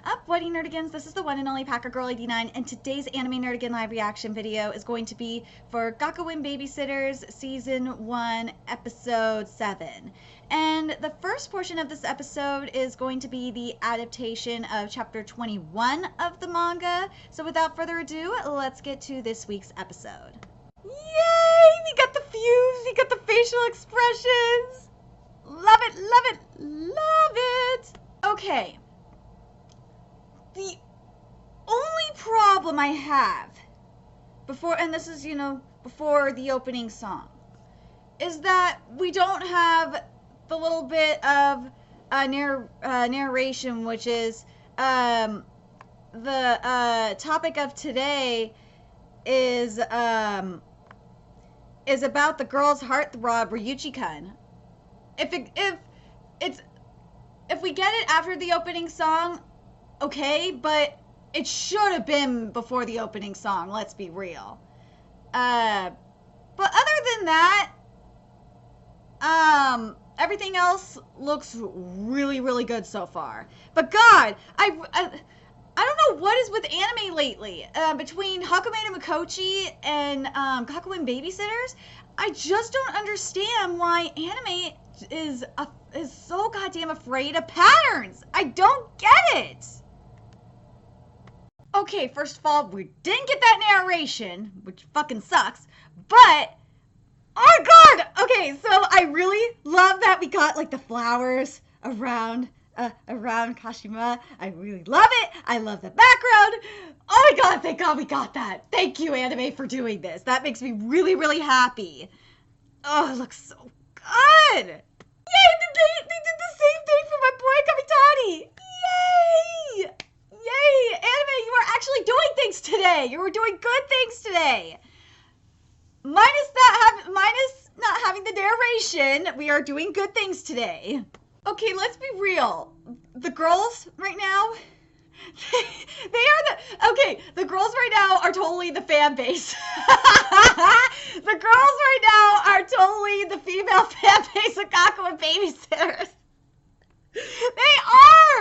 up, Whitey Nerdigans? This is the one and only Packer Girl 89, and today's Anime Nerdigan live reaction video is going to be for Gakuen Babysitters Season 1, Episode 7. And the first portion of this episode is going to be the adaptation of Chapter 21 of the manga. So without further ado, let's get to this week's episode. Yay! We got the fuse, we got the facial expressions! Love it, love it, love it! Okay. The only problem I have before, and this is, before the opening song, is that we don't have the little bit of narration, which is the topic of today is about the girl's heartthrob Ryuchi-kun. If we get it after the opening song, okay, but it should have been before the opening song, let's be real. But other than that, everything else looks really, really good so far. But God, I don't know what is with anime lately. Between Hakume no Mikochi and Gakuen Babysitters, I just don't understand why anime is so goddamn afraid of patterns. I don't get it. Okay, first of all, we didn't get that narration, which fucking sucks, but, oh god! Okay, so I really love that we got, like, the flowers around Kashima. I really love it. I love the background. Oh my god, thank god we got that. Thank you, anime, for doing this. That makes me really, really happy. Oh, it looks so good. Yay, they did the same thing for my boy Kamitani. Yay! Yay! Anime, you are actually doing things today! You were doing good things today! Minus not having the narration, we are doing good things today. Okay, let's be real. The girls right now, the girls right now are totally the fan base. The girls right now are totally the female fan base of Gakuen Babysitters. They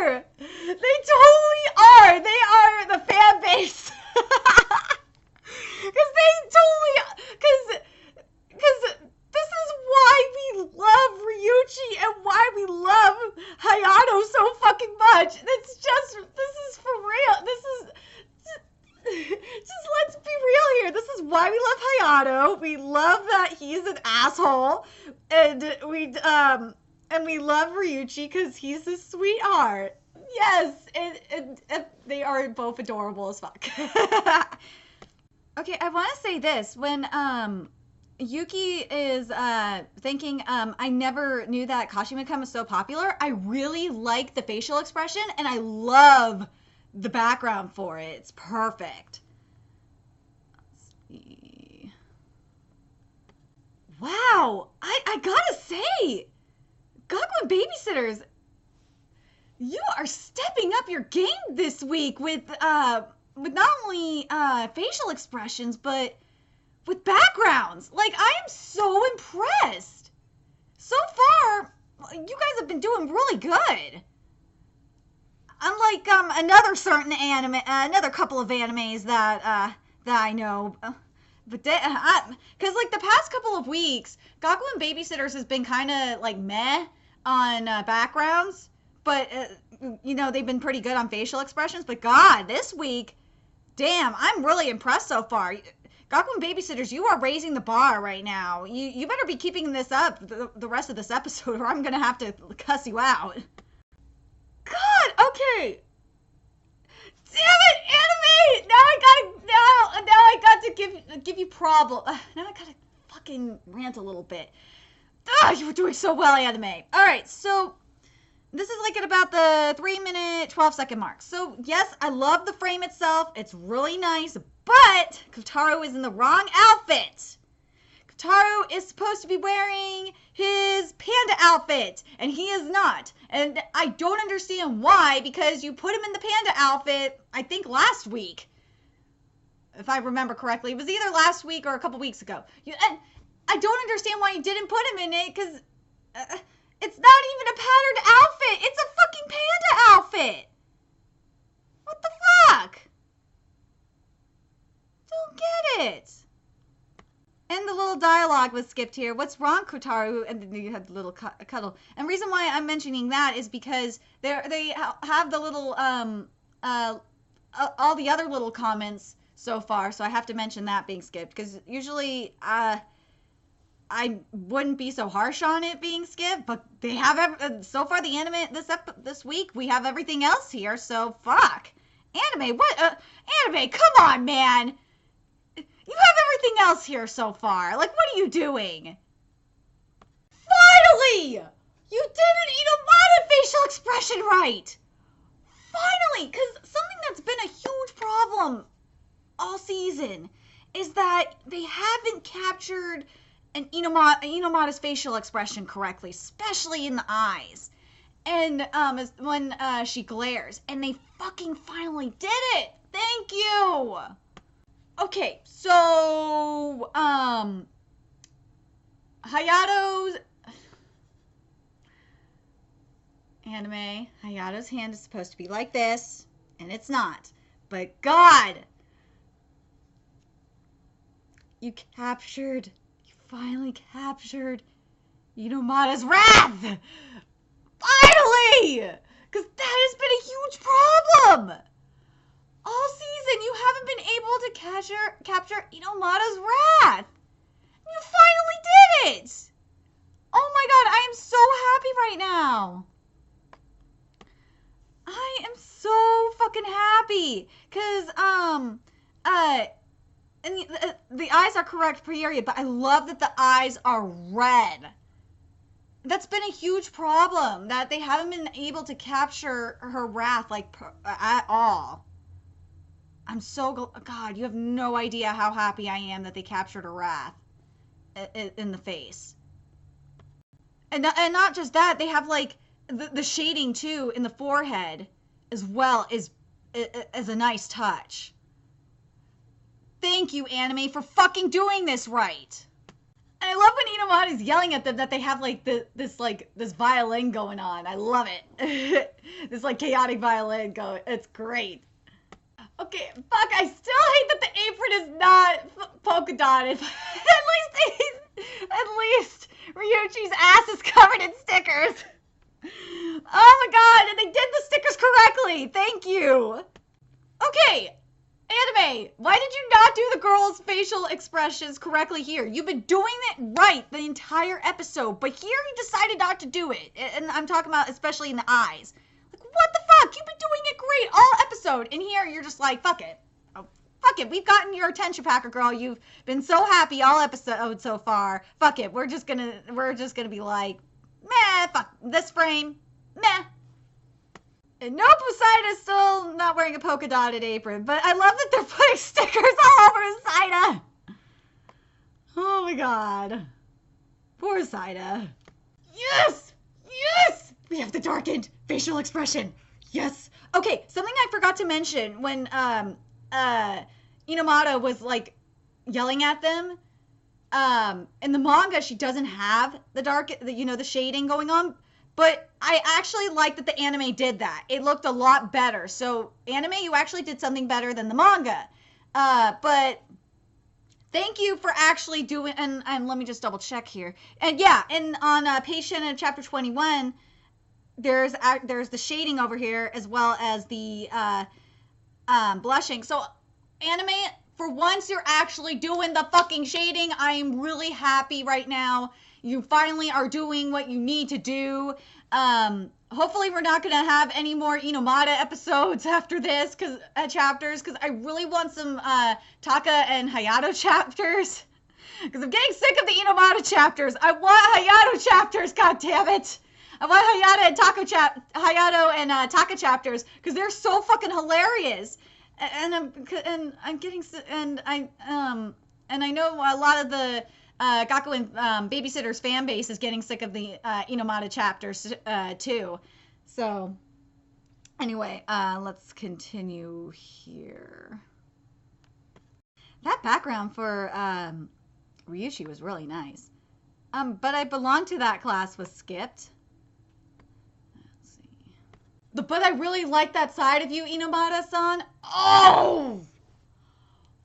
are! They totally are! They are the fan base! Because this is why we love Ryuchi and why we love Hayato so fucking much. This is for real. Just let's be real here. This is why we love Hayato. We love that he's an asshole. And we love Ryuchi because he's a sweetheart. Yes, and they are both adorable as fuck. Okay, I want to say this. When Yuki is thinking, I never knew that Kashima-kun was so popular, I really like the facial expression, and I love the background for it. It's perfect. Let's see. Wow, I gotta say, Gakuen Babysitters, you are stepping up your game this week with not only facial expressions, but with backgrounds. Like, I am so impressed. So far, you guys have been doing really good. Unlike another couple of animes that I know. But because like the past couple of weeks, Gakuen Babysitters has been kind of like meh on backgrounds, but they've been pretty good on facial expressions. But God, this week, damn, I'm really impressed so far. Gakuen Babysitters, you are raising the bar right now. You better be keeping this up the rest of this episode, or I'm gonna have to cuss you out. God, okay. Damn it, anime! Now I got to give you problem. Now I gotta fucking rant a little bit. You were doing so well, anime. All right, so this is like at about the 3-minute, 12-second mark. So yes, I love the frame itself. It's really nice, but Kotaro is in the wrong outfit. Kotaro is supposed to be wearing his panda outfit, and he is not. And I don't understand why, because you put him in the panda outfit, I think last week. If I remember correctly. It was either last week or a couple weeks ago. And I don't understand why you didn't put him in it, because it's not even a patterned outfit. It's a fucking panda outfit. And the little dialogue was skipped here. What's wrong, Kotaru? And then you had the little cuddle. And the reason why I'm mentioning that is because they have the little all the other little comments so far. So I have to mention that being skipped because usually I wouldn't be so harsh on it being skipped, but they have so far the anime this week we have everything else here. So fuck anime. What anime? Come on, man. You have everything else here so far. Like, what are you doing? Finally! You did an Inomata facial expression right! Finally! Because something that's been a huge problem all season is that they haven't captured an Inomata's facial expression correctly, especially in the eyes. And when she glares. And they fucking finally did it! Thank you! Okay, so, Hayato's anime, Hayato's hand is supposed to be like this, and it's not. But God, you finally captured Inomata's wrath! Finally! Because that has been a huge problem! All season, you haven't been able to capture Inomata's wrath. You finally did it! Oh my god, I am so happy right now. I am so fucking happy. Because, and the eyes are correct, period, but I love that the eyes are red. That's been a huge problem, that they haven't been able to capture her wrath, like, at all. I'm so God, you have no idea how happy I am that they captured her wrath in the face. And not just that, they have like the shading too in the forehead as well is a nice touch. Thank you, anime, for fucking doing this right. And I love when Inomata's yelling at them that they have like this violin going on. I love it. This like chaotic violin going. It's great. Okay, fuck, I still hate that the apron is not polka dotted. At least Ryuichi's ass is covered in stickers. Oh my god, and they did the stickers correctly. Thank you. Okay, anime, why did you not do the girls' facial expressions correctly here? You've been doing it right the entire episode, but here you decided not to do it. And I'm talking about especially in the eyes. What the fuck? You've been doing it great all episode. And here you're just like, fuck it. Oh, fuck it. We've gotten your attention, Packer girl. You've been so happy all episode so far. Fuck it. We're just gonna be like, meh, fuck this frame. Meh. And nope, Usaina's still not wearing a polka dotted apron. But I love that they're putting stickers all over Usaina. Oh my god. Poor Usaina. Yes! Yes! We have the darkened facial expression. Yes. Okay, something I forgot to mention when Inomata was like yelling at them. In the manga, she doesn't have the shading going on. But I actually like that the anime did that. It looked a lot better. So anime, you actually did something better than the manga. But thank you for actually doing. And let me just double check here. And yeah, and on page 10 of chapter 21. There's the shading over here as well as the blushing. So anime, for once you're actually doing the fucking shading. I'm really happy right now. You finally are doing what you need to do. Hopefully we're not gonna have any more Inomata episodes after this chapters because I really want some Taka and Hayato chapters. Because I'm getting sick of the Inomata chapters. I want Hayato chapters, god damn it. I want Hayato and Taka chapters because they're so fucking hilarious, and I'm getting and I know a lot of the Gakuen Babysitters fan base is getting sick of the Inomata chapters too. So anyway, let's continue here. That background for Ryuichi was really nice. But I belong to that class was skipped. But I really like that side of you, Inomata-san. Oh!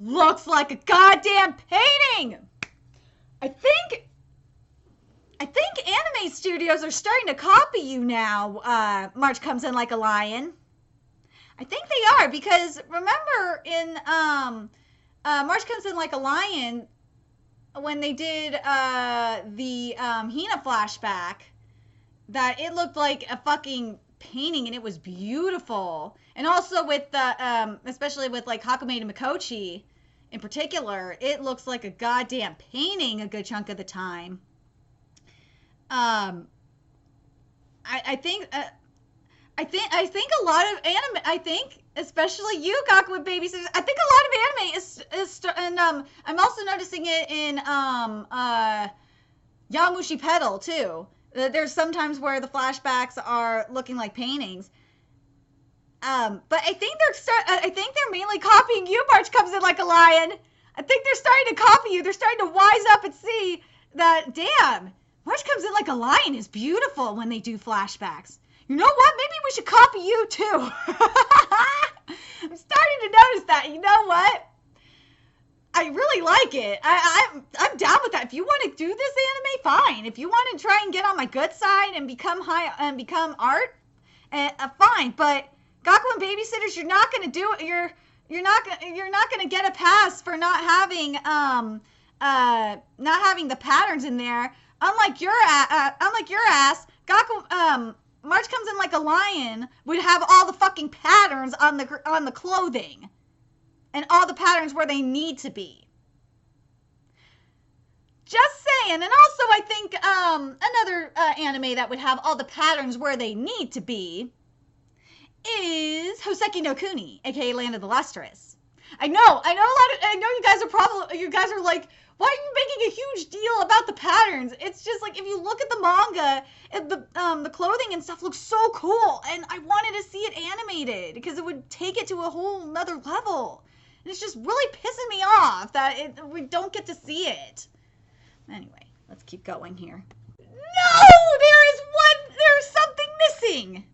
Looks like a goddamn painting! I think anime studios are starting to copy you now. March Comes In Like a Lion. I think they are, because remember in March Comes In Like a Lion, when they did the Hina flashback, that it looked like a fucking painting and it was beautiful. And also with the especially with like Hakume to Mikochi in particular, it looks like a goddamn painting a good chunk of the time. I think a lot of anime, I think especially you, Gakuen Babysitters, I think a lot of anime is and I'm also noticing it in Yamushi Pedal too. There's sometimes where the flashbacks are looking like paintings. But I think they're mainly copying you, March Comes In Like a Lion. I think they're starting to copy you. They're starting to wise up and see that, damn, March Comes In Like a Lion is beautiful when they do flashbacks. You know what? Maybe we should copy you too. I'm starting to notice that. You know what? I really like it. I'm down with that. If you want to do this anime, fine. If you want to try and get on my good side and become art, fine. But Gakuen Babysitters, you're not going to do it. You're not going to get a pass for not having the patterns in there. Unlike your ass, March Comes In Like a Lion would have all the fucking patterns on the clothing. And all the patterns where they need to be. Just saying. And also I think another anime that would have all the patterns where they need to be is Hoseki no Kuni, aka Land of the Lustrous. I know you guys are like, why are you making a huge deal about the patterns? It's just like, if you look at the manga, the clothing and stuff looks so cool, and I wanted to see it animated because it would take it to a whole nother level. And it's just really pissing me off that we don't get to see it. Anyway, let's keep going here. No! There's something missing!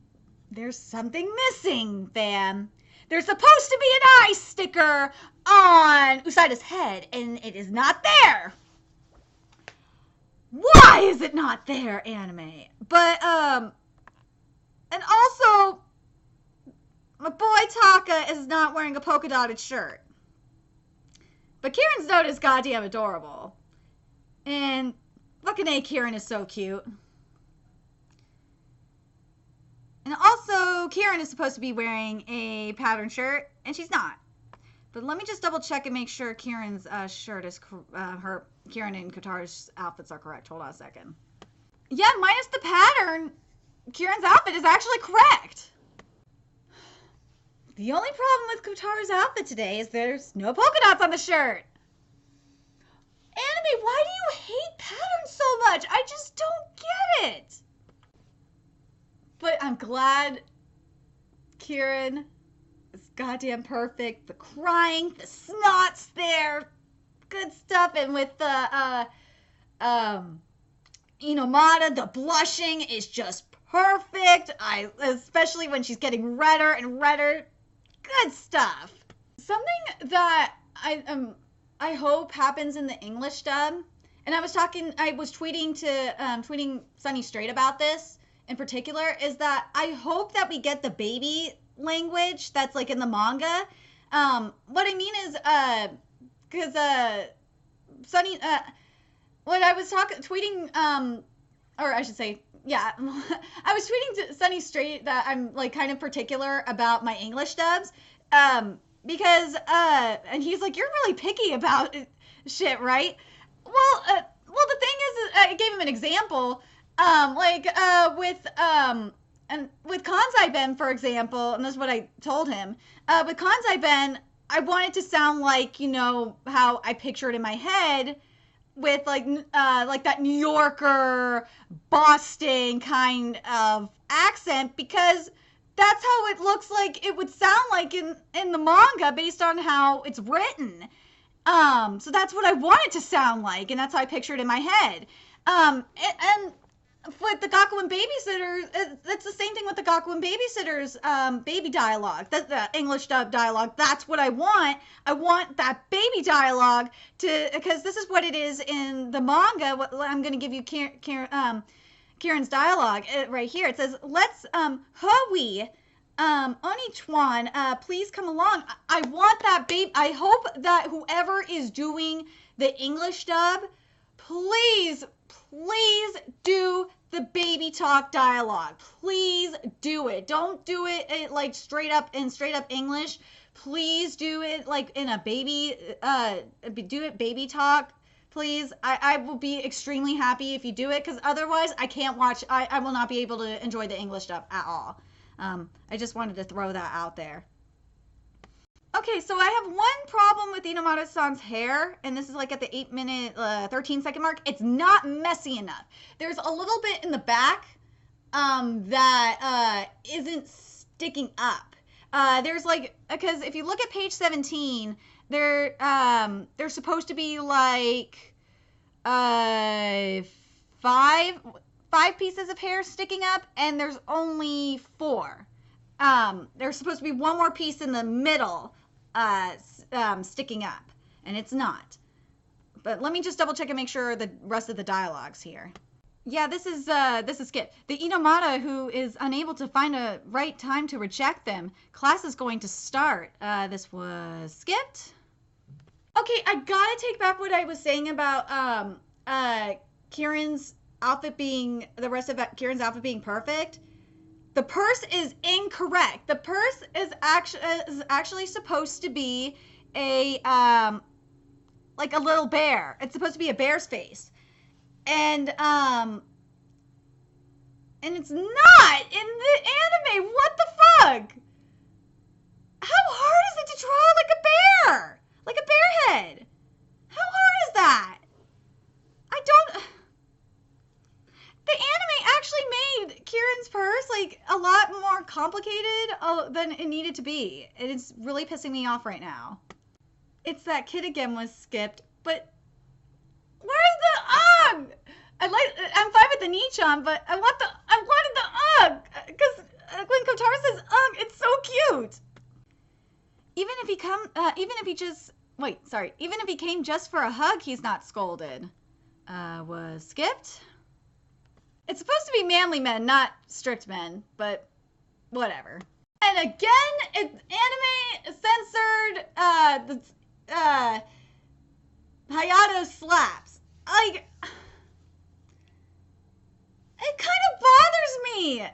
There's something missing, fam. There's supposed to be an eye sticker on Usaida's head, and it is not there. Why is it not there, anime? But, and also, my boy Taka is not wearing a polka dotted shirt. But Kieran's note is goddamn adorable. And fucking A, Kieran is so cute. And also, Kieran is supposed to be wearing a pattern shirt, and she's not. But let me just double check and make sure Kieran's shirt is, Kieran and Kotaru's outfits are correct. Hold on a second. Yeah, minus the pattern, Kieran's outfit is actually correct. The only problem with Kotaru's outfit today is there's no polka dots on the shirt. Anime, why do you hate patterns so much? I just don't get it. But I'm glad Kieran is goddamn perfect. The crying, the snot's there. Good stuff. And with the Inomata, the blushing is just perfect. Especially when she's getting redder and redder. Good stuff. Something that I hope happens in the English dub, and I was tweeting Sunny Straight about this in particular, is that I hope that we get the baby language that's like in the manga. What I mean is, because Sunny, when I was tweeting, or I should say, yeah, I was tweeting to Sunny Straight that I'm like kind of particular about my English dubs, because and he's like, you're really picky about shit, right? Well, the thing is, I gave him an example, with Kansai Ben, for example, and this is what I told him. With Kansai Ben, I want it to sound like, you know, how I picture it in my head, with like that New Yorker, Boston kind of accent, because that's how it looks like it would sound like in the manga based on how it's written. So that's what I want it to sound like, and that's how I picture it in my head. And with the Gakuen Babysitters, it's the same thing with the Gakuen Babysitters baby dialogue. The English dub dialogue. That's what I want. I want that baby dialogue because this is what it is in the manga. I'm going to give you Kieran's dialogue right here. It says, "Let's Hui Oni-chuan, please come along." I want that baby. I hope that whoever is doing the English dub, please do the baby talk dialogue. Please do it. Don't do it like straight up English. Please do it like in a baby, do it baby talk. Please. I will be extremely happy if you do it, because otherwise I can't watch, I will not be able to enjoy the English dub at all. I just wanted to throw that out there. Okay, so I have one problem with Inomata-san's hair, and this is like at the 8-minute, 13-second mark. It's not messy enough. There's a little bit in the back that isn't sticking up. There's like, because if you look at page 17, there's supposed to be like five pieces of hair sticking up, and there's only 4. There's supposed to be one more piece in the middle sticking up, and it's not. But let me just double check and make sure the rest of the dialogue's here. Yeah, this is Skip. The Inomata who is unable to find a right time to reject them. Class is going to start. This was skipped. Okay, I gotta take back what I was saying about Kieran's outfit being, the rest of Kieran's outfit being perfect. The purse is incorrect. The purse is actually supposed to be a like a little bear. It's supposed to be a bear's face, and it's not in the anime. What the fuck? How hard is it to draw like a bear, like a bear head? How hard is that? I don't. The anime actually made Kieran's purse like a lot more complicated than it needed to be. It's really pissing me off right now. It's that kid again was skipped, but where's the UGG? I'm fine with the Nichan, but I wanted the UGG because when Kotaro says UGG, it's so cute. Even if he came just for a hug, he's not scolded. Was skipped. It's supposed to be manly men, not strict men, but whatever. And again, it's anime censored, Hayato slaps. Like, it kind of bothers me. And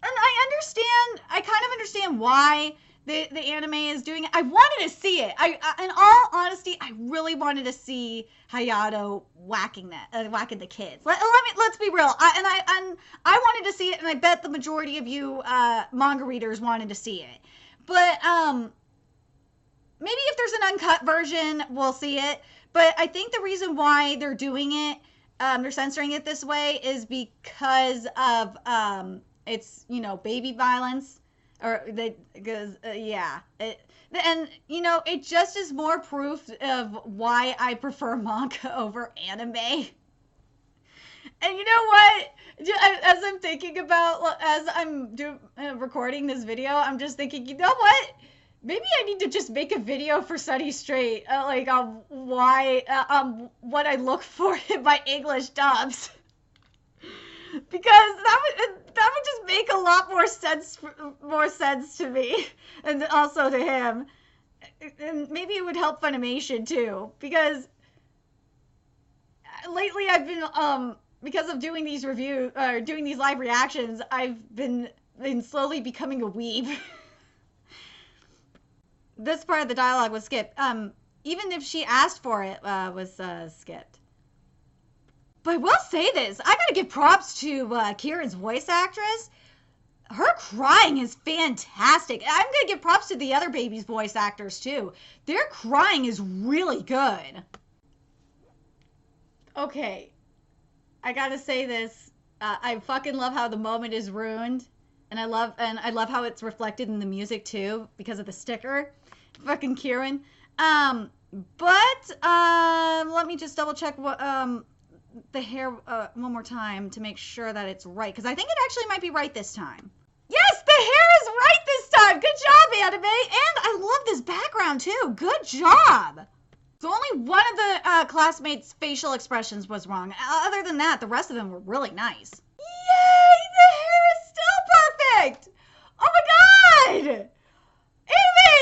I kind of understand why the anime is doing it. I wanted to see it. In all honesty, I really wanted to see Hayato whacking the kids. Let's be real. I wanted to see it, and I bet the majority of you manga readers wanted to see it. But maybe if there's an uncut version, we'll see it. But I think the reason why they're doing it, they're censoring it this way, is because of it's baby violence. And it just is more proof of why I prefer manga over anime. And you know what? As I'm thinking about, as I'm recording this video, I'm just thinking, you know what? Maybe I need to just make a video for Sunny Straight, why, what I look for in my English dubs. Because that would just make a lot more sense to me, and also to him, and maybe it would help Funimation too. Because lately I've been because of doing these doing these live reactions, I've been slowly becoming a weeb. This part of the dialogue was skipped. Even if she asked for it, was skipped. But I will say this, I gotta give props to Kieran's voice actress. Her crying is fantastic. I'm gonna give props to the other baby's voice actors too. Their crying is really good. Okay, I gotta say this. I fucking love how the moment is ruined, and I love how it's reflected in the music too because of the sticker. Fucking Kieran. But let me just double check what the hair one more time to make sure that it's right, because I think it actually might be right this time. Yes, the hair is right this time. Good job, anime. And I love this background too. Good job. So only one of the classmates' facial expressions was wrong. Other than that, the rest of them were really nice. Yay! The hair is still perfect. Oh my god!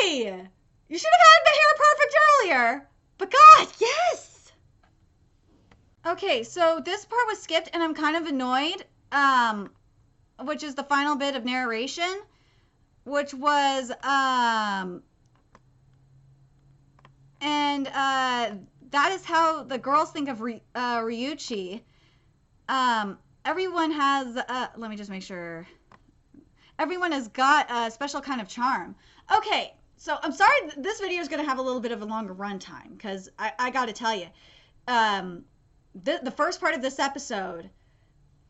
Amy! You should have had the hair perfect earlier. But god, yes! Okay, so this part was skipped and I'm kind of annoyed. Which is the final bit of narration, which was, that is how the girls think of Ryuichi. Everyone has, let me just make sure. Everyone has got a special kind of charm. Okay, so I'm sorry this video is going to have a little bit of a longer run time, because I got to tell you, the first part of this episode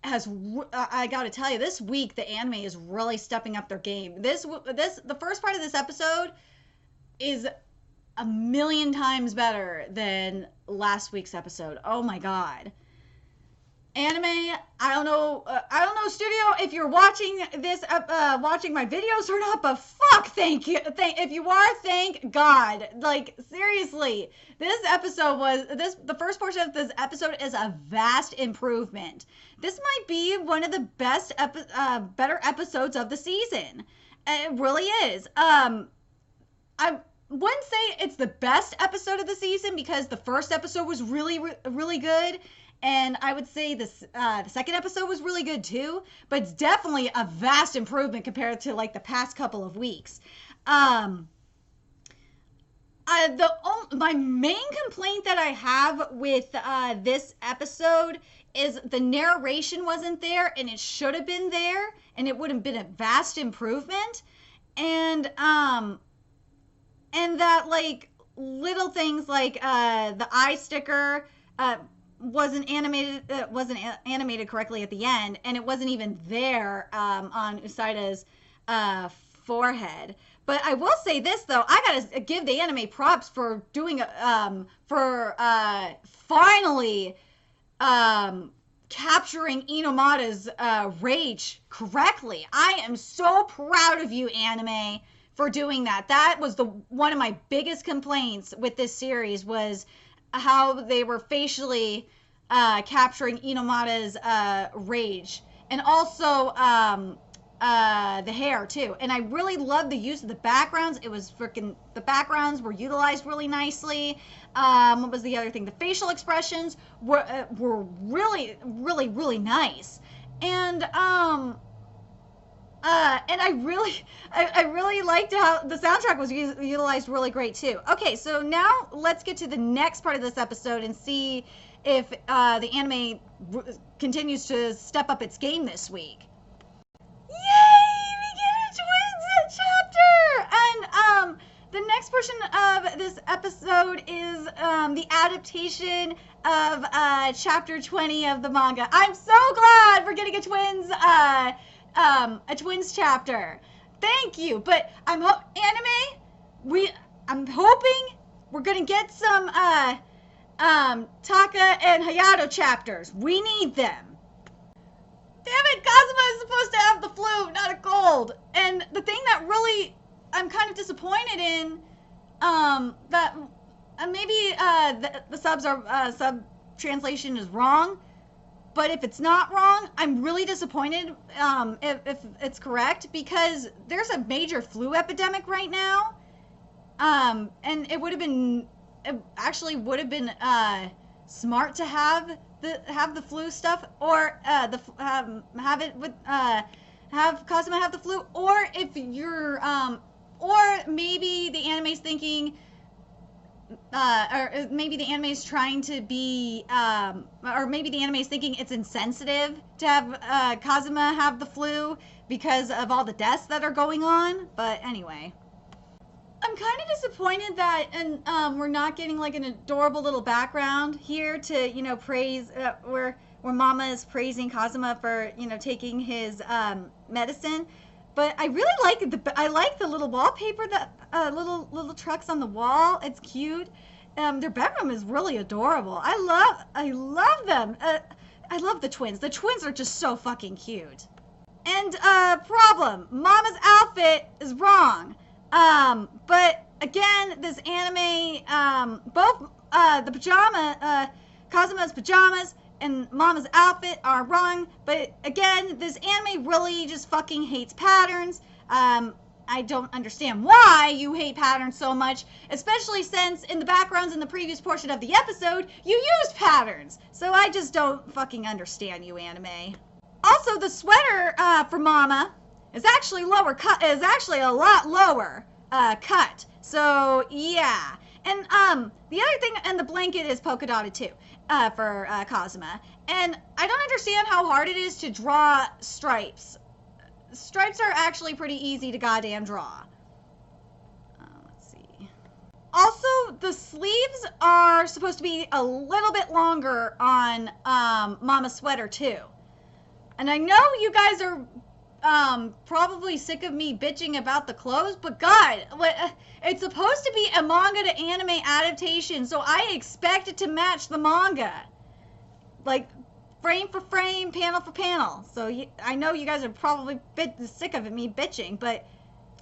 has, I got to tell you, this week the anime is really stepping up their game. The first part of this episode is a million times better than last week's episode. Oh my god. Anime, I don't know, studio, if you're watching this, watching my videos or not, but fuck, thank you. If you are, thank God. Like, seriously, the first portion of this episode is a vast improvement. This might be one of the best, better episodes of the season. It really is. I wouldn't say it's the best episode of the season because the first episode was really, really good. And I would say the second episode was really good too, but it's definitely a vast improvement compared to like the past couple of weeks. My main complaint that I have with this episode is the narration wasn't there, and it should have been there, and it would have been a vast improvement. And that like little things like the eye sticker wasn't animated correctly at the end, and it wasn't even there on Usaida's forehead. But I will say this though, I gotta give the anime props for doing finally capturing Inomata's rage correctly. I am so proud of you, anime, for doing that. That was one of my biggest complaints with this series, was how they were facially capturing Inomata's rage, and also the hair too. And I really loved the use of the backgrounds. The backgrounds were utilized really nicely. What was the other thing? The facial expressions were really, really, really nice. And I really liked how the soundtrack was utilized really great too. Okay, so now let's get to the next part of this episode and see if the anime continues to step up its game this week. Yay! We get a twins chapter! And the next portion of this episode is the adaptation of chapter 20 of the manga. I'm so glad we're getting a twins chapter. Thank you. But I'm hoping we're gonna get some Taka and Hayato chapters. We need them. Damn it, Kazuma is supposed to have the flu, not a cold. And the thing that really I'm kind of disappointed in, that maybe the sub translation is wrong. But if it's not wrong, I'm really disappointed if it's correct, because there's a major flu epidemic right now. And it actually would have been smart to have the flu stuff, or have Kazuma have the flu, or if you're or maybe the anime's thinking, or maybe the anime is trying to be, or maybe the anime is thinking it's insensitive to have Kazuma have the flu because of all the deaths that are going on. But anyway, I'm kind of disappointed that we're not getting like an adorable little background here to praise where Mama is praising Kazuma for taking his medicine. But I really like the little wallpaper, that little trucks on the wall. It's cute. their bedroom is really adorable. I love them. I love the twins. The twins are just so fucking cute. And problem, Mama's outfit is wrong. But again, this anime, both the pajama, Kazuma's pajamas and Mama's outfit are wrong. But again, this anime really just fucking hates patterns. I don't understand why you hate patterns so much, especially since in the backgrounds in the previous portion of the episode, you used patterns. So I just don't fucking understand you, anime. Also, the sweater for Mama is actually a lot lower cut. So yeah, and the other thing, and the blanket is polka dotted too for Kazuma. And I don't understand how hard it is to draw stripes. Stripes are actually pretty easy to goddamn draw. Let's see. Also, the sleeves are supposed to be a little bit longer on Mama's sweater too. And I know you guys are probably sick of me bitching about the clothes, but God, it's supposed to be a manga to anime adaptation, so I expect it to match the manga. Like, frame for frame, panel for panel. So I know you guys are probably sick of me bitching, but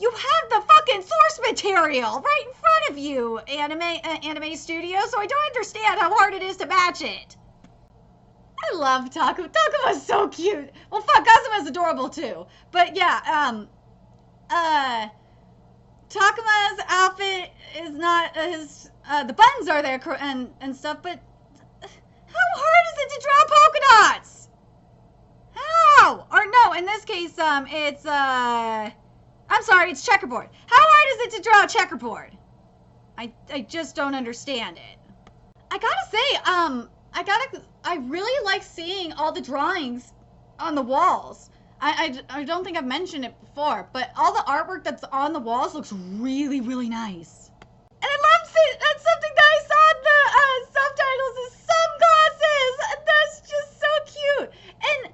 you have the fucking source material right in front of you, anime studio, so I don't understand how hard it is to match it. I love Takuma. Takuma's so cute. Well, fuck, Kazuma's adorable too. But yeah, Takuma's outfit is not his. The buttons are there and stuff, but how hard is it to draw polka dots? How? Or no, in this case, it's I'm sorry, it's checkerboard. How hard is it to draw a checkerboard? I just don't understand it. I gotta say, I really like seeing all the drawings on the walls. I don't think I've mentioned it before, but all the artwork that's on the walls looks really, really nice. And I love seeing, that's something that I saw in the subtitles is sunglasses. That's just so cute. And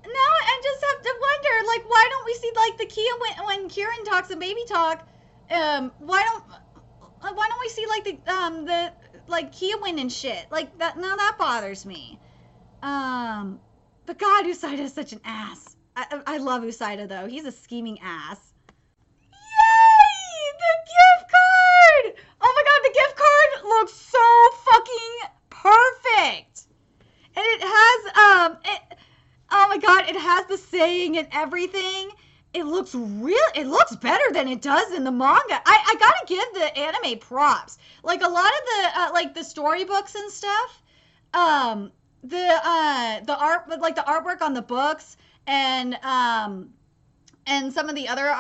now I just have to wonder, like, why don't we see, like, the Kia when Kieran talks and Baby talk, why don't we see, like, the like, Kia win and shit? Like, that, now that bothers me. But God, Usaida is such an ass. I love Usaida, though. He's a scheming ass. Yay! The gift card! Oh my God, the gift card looks so fucking perfect. And it has, oh my God, it has the saying and everything. It looks better than it does in the manga. I gotta give the anime props. Like, a lot of the, like, the storybooks and stuff, the art, like, the artwork on the books, and some of the other,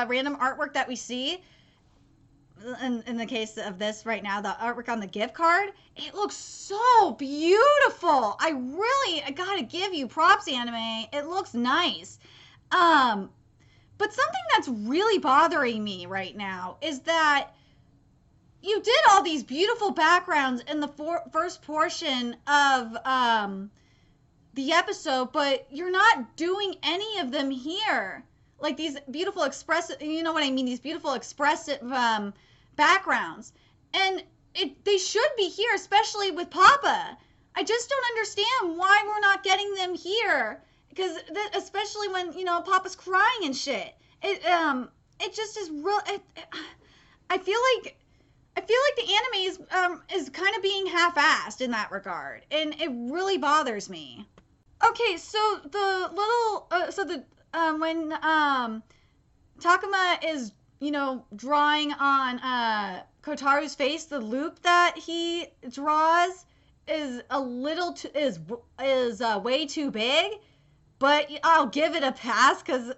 random artwork that we see, in the case of this right now, the artwork on the gift card, it looks so beautiful. I gotta give you props, anime. It looks nice. But something that's really bothering me right now is that you did all these beautiful backgrounds in the first portion of the episode, but you're not doing any of them here. Like these beautiful expressive, you know what I mean? These beautiful expressive backgrounds. And they should be here, especially with Papa. I just don't understand why we're not getting them here. Because especially when, you know, Papa's crying and shit. It just is real. I feel like the anime is kind of being half-assed in that regard, and it really bothers me. Okay, so the little when Takuma is, you know, drawing on Kotaru's face, the loop that he draws is a little is way too big. But I'll give it a pass because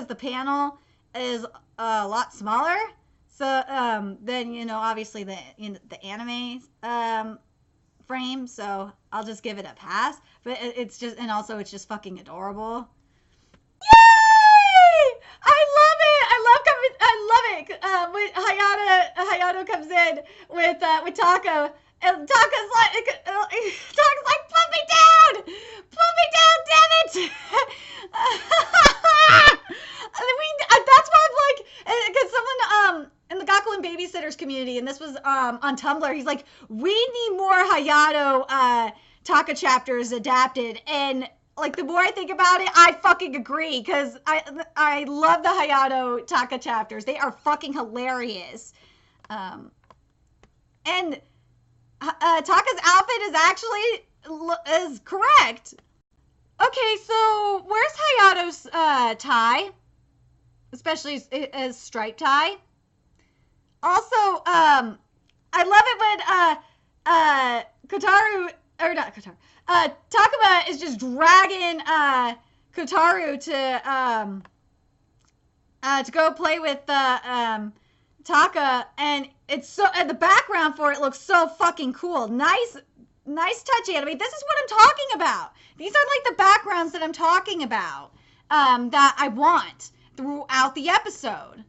the panel is a lot smaller. So then, you know, obviously the anime frame. So I'll just give it a pass. But it's just fucking adorable. Yay! I love it. When Hayato comes in with Tako. And Taka's like, put me down, damn it! That's why I'm like, because someone in the Gakuen Gakuen Babysitters community, and this was on Tumblr. He's like, we need more Hayato Taka chapters adapted, and like the more I think about it, I fucking agree, because I love the Hayato Taka chapters. They are fucking hilarious. And Taka's outfit is actually is correct. Okay, so where's Hayato's tie? Especially as striped tie. Also, I love it when Kotaru, or not Kotaru, Takuma is just dragging Kotaru to go play with Taka, and it's so, and the background for it looks so fucking cool. Nice touch anime. This is what I'm talking about. These are like the backgrounds that I'm talking about, that I want throughout the episode.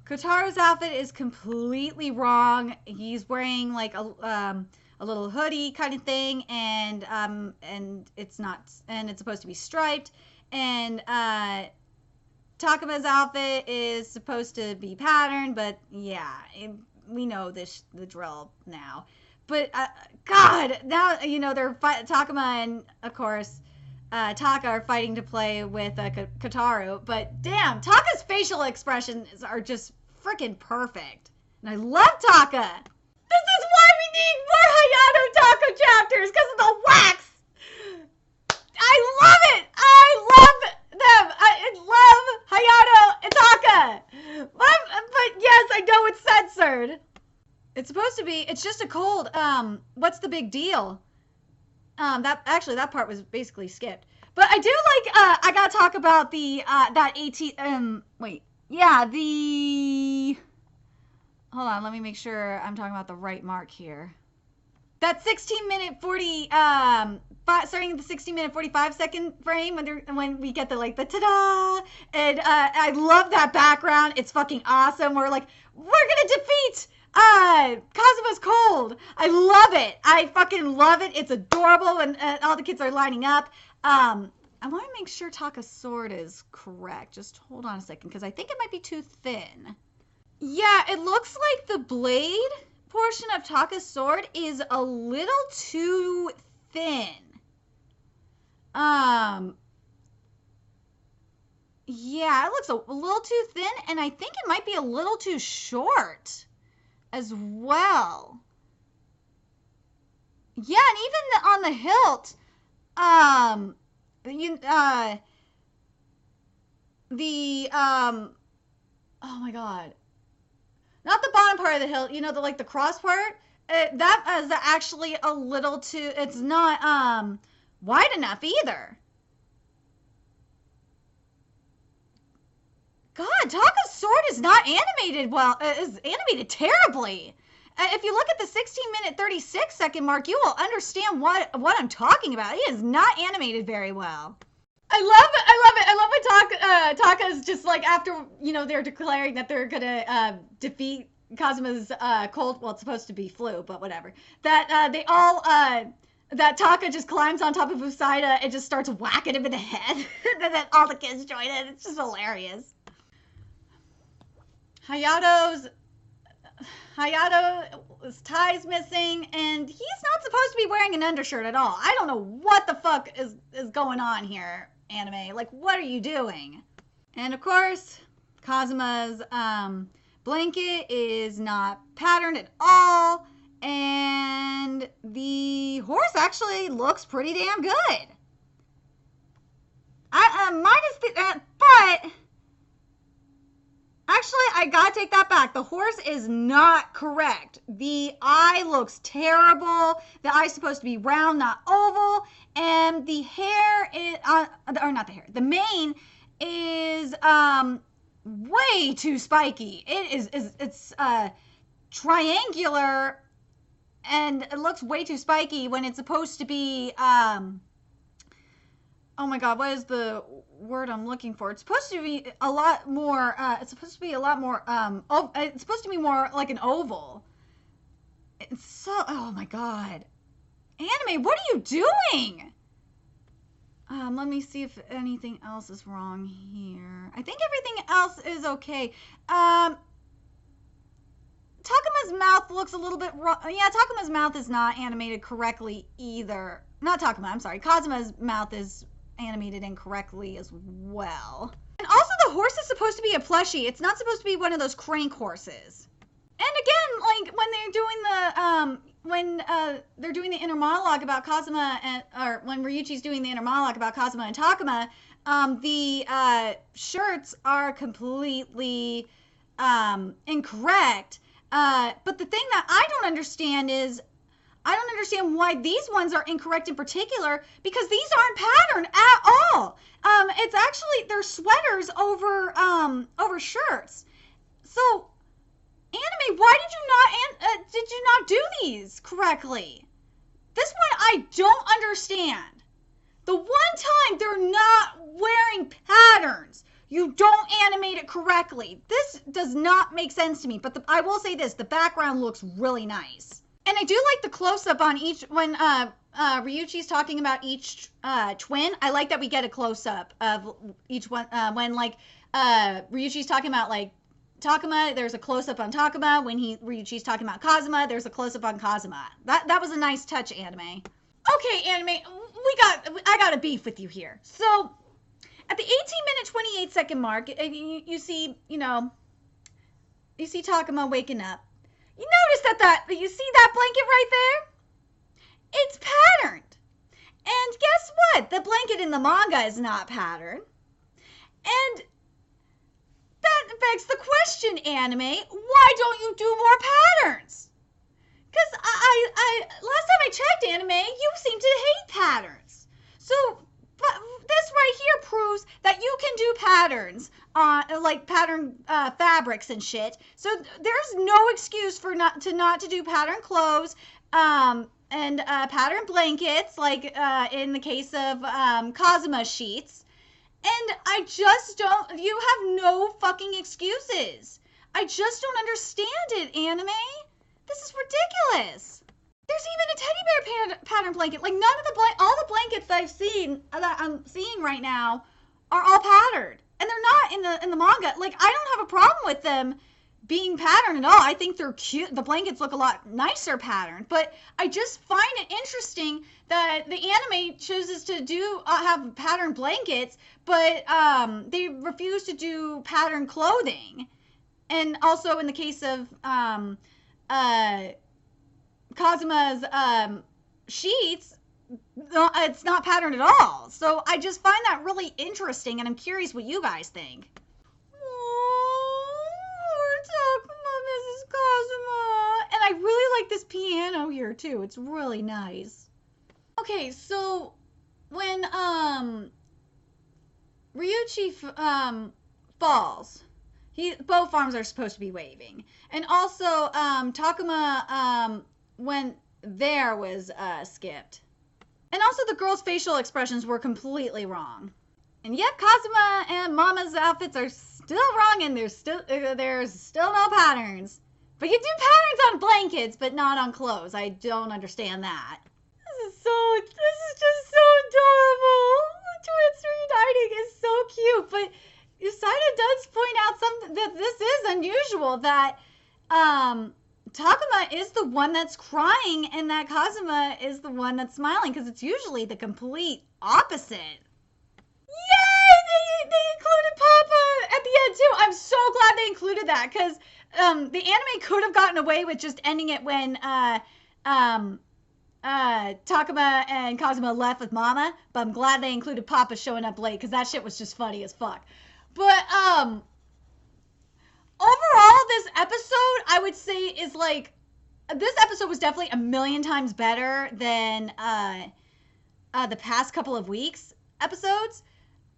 Kotaru's outfit is completely wrong. He's wearing like a little hoodie kind of thing, and it's not, and it's supposed to be striped. And Takuma's outfit is supposed to be patterned, but yeah, we know the drill now. But God, now you know they're Takuma and of course Taka are fighting to play with Kotaru. But damn, Taka's facial expressions are just freaking perfect, and I love Taka. This is why we need more Hayato Taka chapters, because of the wax. I love it. I love them. I love Hayato and Taka. But yes, I know it's censored. It's supposed to be. It's just a cold. What's the big deal? That part was basically skipped. But I do like. I gotta talk about the that 18. Hold on, let me make sure I'm talking about the right mark here. That 16-minute 40, starting at the 16-minute 45-second frame when we get the ta-da, and I love that background. It's fucking awesome. We're like, we're gonna defeat Kazuma's cold. I love it. I fucking love it. It's adorable, and all the kids are lining up. I want to make sure Taka's sword is correct. Just hold on a second, because I think it might be too thin. Yeah, it looks like the blade portion of Taka's sword is a little too thin. Yeah, it looks a little too thin, and I think it might be a little too short as well. Yeah, and even on the hilt, oh my God. Not the bottom part of the hilt, you know, the cross part. That is actually a little too. It's not wide enough either. God, Taka's sword is not animated well. Is animated terribly. If you look at the 16-minute 36-second mark, you will understand what I'm talking about. It is not animated very well. I love it. I love when Taka is just like, after, you know, they're declaring that they're gonna defeat Kazuma's cold. Well, it's supposed to be flu, but whatever. That they all that Taka just climbs on top of Usaida and just starts whacking him in the head, and then all the kids join in. It's just hilarious. Hayato's tie's missing, and he's not supposed to be wearing an undershirt at all. I don't know what the fuck is going on here, anime. Like, what are you doing? And of course, Kazuma's blanket is not patterned at all, and the horse actually looks pretty damn good. Minus the but actually, I gotta take that back. The horse is not correct. The eye looks terrible. The eye's supposed to be round, not oval. And the hair is, or not the hair, the mane is way too spiky. It's triangular, and it looks way too spiky when it's supposed to be, oh my God, what is the word I'm looking for? It's supposed to be a lot more, it's supposed to be more like an oval. It's so, oh my God. Anime, what are you doing? Let me see if anything else is wrong here. I think everything else is okay. Takuma's mouth looks a little bit wrong. Yeah, Takuma's mouth is not animated correctly either. Not Takuma, I'm sorry. Kazuma's mouth is animated incorrectly as well. And also the horse is supposed to be a plushie. It's not supposed to be one of those crank horses. And again, like when they're doing the inner monologue about Kazuma or when Ryuichi's doing the inner monologue about Kazuma and Takuma, the shirts are completely incorrect. But the thing that I don't understand is I don't understand why these ones are incorrect in particular, because these aren't patterned at all. It's actually, they're sweaters over shirts. So, anime, why did you not do these correctly? This one I don't understand. The one time they're not wearing patterns, you don't animate it correctly. This does not make sense to me, but I will say this, the background looks really nice. And I do like the close-up on each, when Ryuichi's talking about each twin, I like that we get a close-up of each one, when like Ryuichi's talking about like Takuma, there's a close-up on Takuma. When Ryuichi's talking about Kazuma, there's a close-up on Kazuma. That was a nice touch, anime. Okay, anime, I got a beef with you here. So, at the 18-minute, 28-second mark, you see Takuma waking up. You notice that you see that blanket right there? It's patterned. And guess what? The blanket in the manga is not patterned. And that begs the question, anime, why don't you do more patterns? Because I last time I checked, anime, you seem to hate patterns. So this right here proves that you can do patterns on like pattern fabrics and shit. So there's no excuse for not to do pattern clothes and pattern blankets, like in the case of Kazuma sheets. And I just don't, you have no fucking excuses. I just don't understand it, anime. This is ridiculous. There's even a teddy bear pattern blanket. Like none of all the blankets that I'm seeing right now are all patterned. And they're not in the manga. Like I don't have a problem with them being patterned at all. I think they're cute. The blankets look a lot nicer patterned. But I just find it interesting that the anime chooses to have patterned blankets, but they refuse to do patterned clothing. And also in the case of Kazuma's sheets, it's not patterned at all. So I just find that really interesting, and I'm curious what you guys think. Mrs. Kazuma. And I really like this piano here too. It's really nice. Okay, so when Ryuichi falls, both arms are supposed to be waving. And also Takuma when there was skipped. And also the girls' facial expressions were completely wrong. And yep, Kazuma and Mama's outfits are still wrong, and there's still no patterns. But you do patterns on blankets, but not on clothes. I don't understand that. This is just so adorable. Twins reuniting is so cute, but Yusada does point out something that this is unusual, that Takuma is the one that's crying and that Kazuma is the one that's smiling, because it's usually the complete opposite. Yay! They included Papa at the end too. I'm so glad they included that, because the anime could have gotten away with just ending it when Takuma and Kazuma left with Mama, but I'm glad they included Papa showing up late, because that shit was just funny as fuck. But overall, this episode, I would say, is like, this episode was definitely a million times better than the past couple of weeks episodes.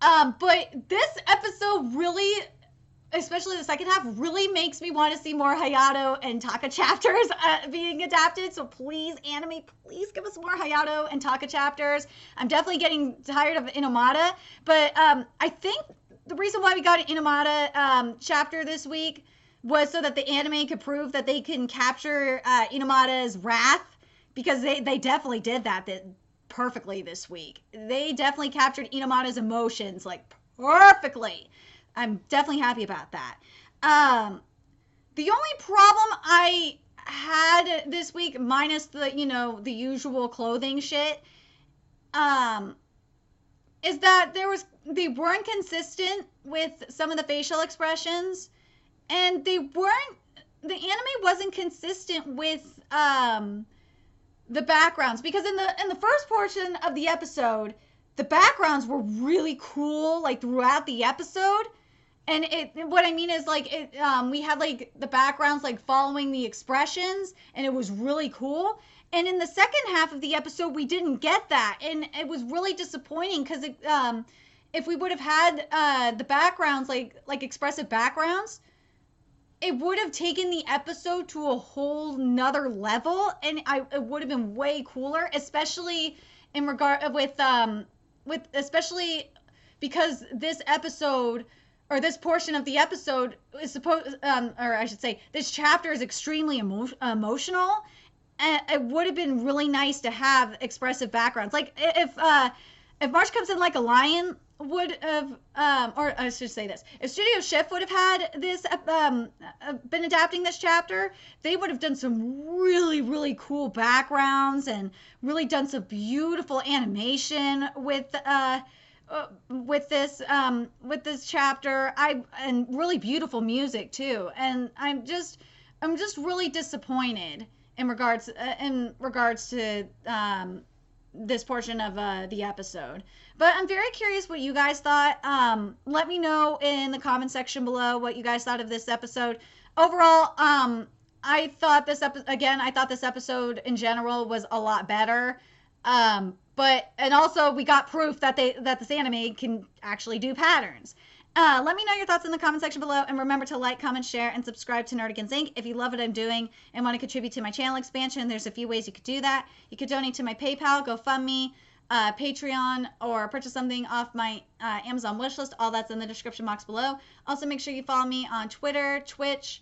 But this episode really, especially the second half, really makes me want to see more Hayato and Taka chapters being adapted. So please, anime, please give us more Hayato and Taka chapters. I'm definitely getting tired of Inomata, but I think the reason why we got an Inomata chapter this week was so that the anime could prove that they can capture Inomata's wrath, because they definitely did that perfectly this week. They definitely captured Inomata's emotions like perfectly. I'm definitely happy about that. The only problem I had this week, minus the, the usual clothing shit, is that they weren't consistent with some of the facial expressions, and the anime wasn't consistent with the backgrounds, because in the first portion of the episode, the backgrounds were really cool, like throughout the episode. And what I mean is, like, we had like the backgrounds like following the expressions, and it was really cool. And in the second half of the episode, we didn't get that, and it was really disappointing, because if we would have had the backgrounds, like expressive backgrounds, it would have taken the episode to a whole nother level, and it would have been way cooler, especially in regard with especially because this episode, or this portion of the episode, is supposed, or I should say, this chapter is extremely emotional, and it would have been really nice to have expressive backgrounds. Like if March comes in like a lion would have, or I should say this, if Studio Shift would have had this, been adapting this chapter, they would have done some really, really cool backgrounds, and really done some beautiful animation with this chapter. And really beautiful music too. And I'm just really disappointed in regards to this portion of the episode. But I'm very curious what you guys thought. Let me know in the comment section below what you guys thought of this episode. Overall, I thought this episode in general was a lot better. And also we got proof that this anime can actually do patterns. Let me know your thoughts in the comment section below, and remember to like, comment, share, and subscribe to Nerdigans Inc. If you love what I'm doing and want to contribute to my channel expansion, there's a few ways you could do that. You could donate to my PayPal, GoFundMe, Patreon, or purchase something off my Amazon wishlist. All that's in the description box below. Also, make sure you follow me on Twitter, Twitch,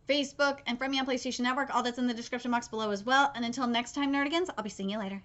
Facebook, and friend me on PlayStation Network. All that's in the description box below as well. And until next time, Nerdigans, I'll be seeing you later.